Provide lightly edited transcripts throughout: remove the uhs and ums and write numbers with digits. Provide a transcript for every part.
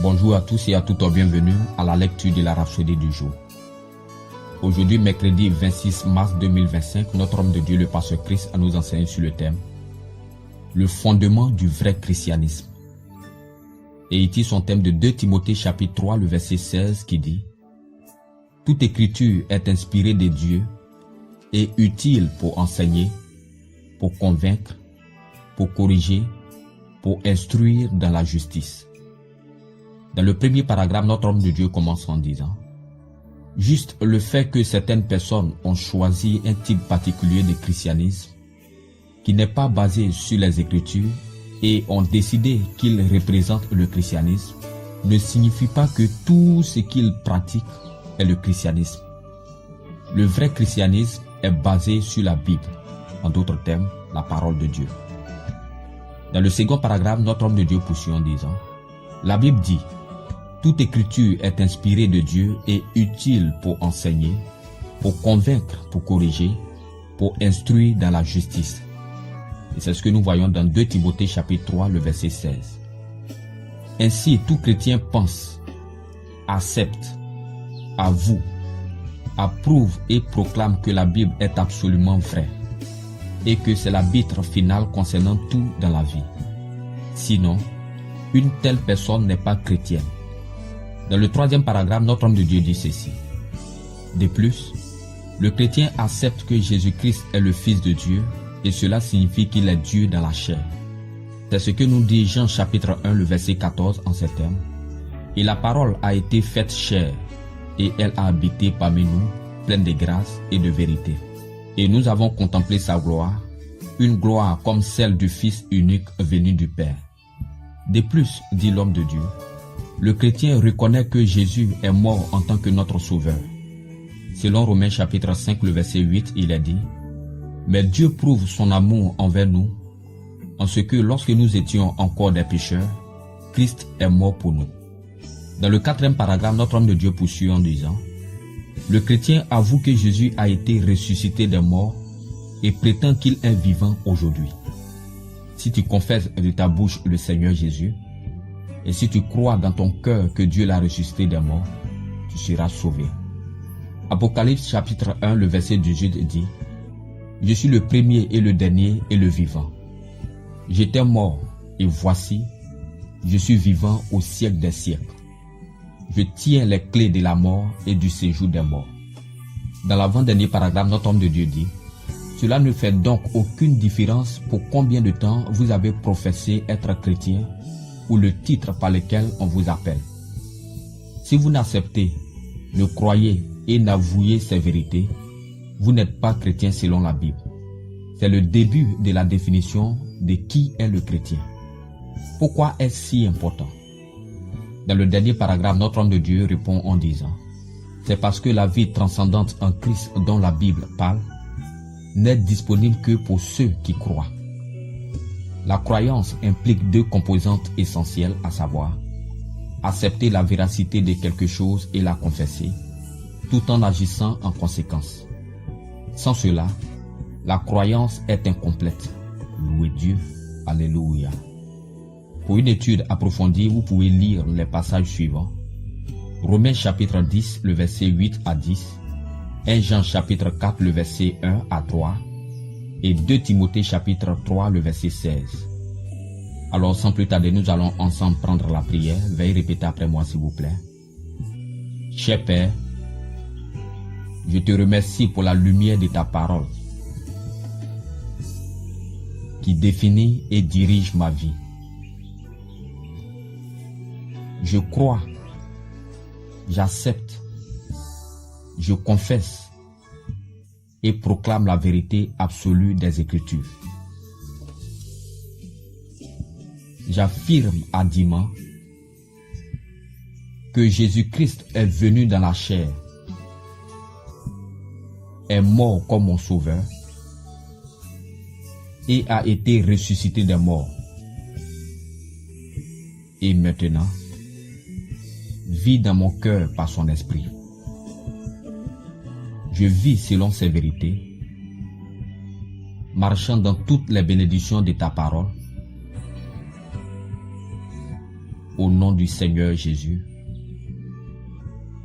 Bonjour à tous et à toutes, bienvenue à la lecture de la Rhapsodie du jour. Aujourd'hui, mercredi 26 mars 2025, notre homme de Dieu, le pasteur Christ, nous enseigne sur le thème « Le fondement du vrai christianisme ». Et il tire son thème de 2 Timothée chapitre 3, le verset 16 qui dit « Toute écriture est inspirée de Dieu et utile pour enseigner, pour convaincre, pour corriger, pour instruire dans la justice. » Dans le premier paragraphe, notre homme de Dieu commence en disant « Juste le fait que certaines personnes ont choisi un type particulier de christianisme qui n'est pas basé sur les Écritures et ont décidé qu'ils représentent le christianisme ne signifie pas que tout ce qu'ils pratiquent est le christianisme. Le vrai christianisme est basé sur la Bible, en d'autres termes, la parole de Dieu. » Dans le second paragraphe, notre homme de Dieu poursuit en disant « La Bible dit « Toute écriture est inspirée de Dieu et utile pour enseigner, pour convaincre, pour corriger, pour instruire dans la justice. » Et c'est ce que nous voyons dans 2 Timothée chapitre 3, le verset 16. Ainsi, tout chrétien pense, accepte, avoue, approuve et proclame que la Bible est absolument vraie et que c'est l'arbitre final concernant tout dans la vie. Sinon, une telle personne n'est pas chrétienne. Dans le troisième paragraphe, notre homme de Dieu dit ceci. De plus, le chrétien accepte que Jésus-Christ est le Fils de Dieu et cela signifie qu'il est Dieu dans la chair. C'est ce que nous dit Jean chapitre 1, le verset 14 en ces termes. Et la parole a été faite chair et elle a habité parmi nous, pleine de grâce et de vérité. Et nous avons contemplé sa gloire, une gloire comme celle du Fils unique venu du Père. De plus, dit l'homme de Dieu, le chrétien reconnaît que Jésus est mort en tant que notre sauveur. Selon Romains chapitre 5, le verset 8, il est dit « Mais Dieu prouve son amour envers nous, en ce que lorsque nous étions encore des pécheurs, Christ est mort pour nous. » Dans le quatrième paragraphe, notre homme de Dieu poursuit en disant « Le chrétien avoue que Jésus a été ressuscité des morts et prétend qu'il est vivant aujourd'hui. Si tu confesses de ta bouche le Seigneur Jésus, et si tu crois dans ton cœur que Dieu l'a ressuscité des morts, tu seras sauvé. » Apocalypse chapitre 1, le verset 18 dit « Je suis le premier et le dernier et le vivant. J'étais mort et voici, je suis vivant au siècle des siècles. Je tiens les clés de la mort et du séjour des morts. » Dans l'avant-dernier paragraphe, notre homme de Dieu dit « Cela ne fait donc aucune différence pour combien de temps vous avez professé être chrétien ou le titre par lequel on vous appelle. Si vous n'acceptez, ne croyez et n'avouez ces vérités, vous n'êtes pas chrétien selon la Bible. C'est le début de la définition de qui est le chrétien. Pourquoi est-ce si important? Dans le dernier paragraphe, notre homme de Dieu répond en disant « C'est parce que la vie transcendante en Christ dont la Bible parle n'est disponible que pour ceux qui croient. La croyance implique 2 composantes essentielles, à savoir accepter la véracité de quelque chose et la confesser, tout en agissant en conséquence. Sans cela, la croyance est incomplète. Louez Dieu. Alléluia. Pour une étude approfondie, vous pouvez lire les passages suivants. Romains chapitre 10, le verset 8 à 10, 1 Jean chapitre 4, le verset 1 à 3, et 2 Timothée chapitre 3, le verset 16. Alors sans plus tarder, nous allons ensemble prendre la prière. Veuillez répéter après moi s'il vous plaît. Cher Père, je te remercie pour la lumière de ta parole qui définit et dirige ma vie. Je crois, j'accepte, je confesse et proclame la vérité absolue des Écritures. J'affirme hardiment que Jésus-Christ est venu dans la chair, est mort comme mon sauveur et a été ressuscité des morts. Et maintenant, vit dans mon cœur par son esprit. Je vis selon ses vérités, marchant dans toutes les bénédictions de ta parole. Au nom de du Seigneur Jésus.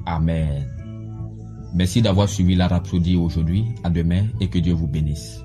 Amen. Merci d'avoir suivi la Rhapsodie aujourd'hui. À demain et que Dieu vous bénisse.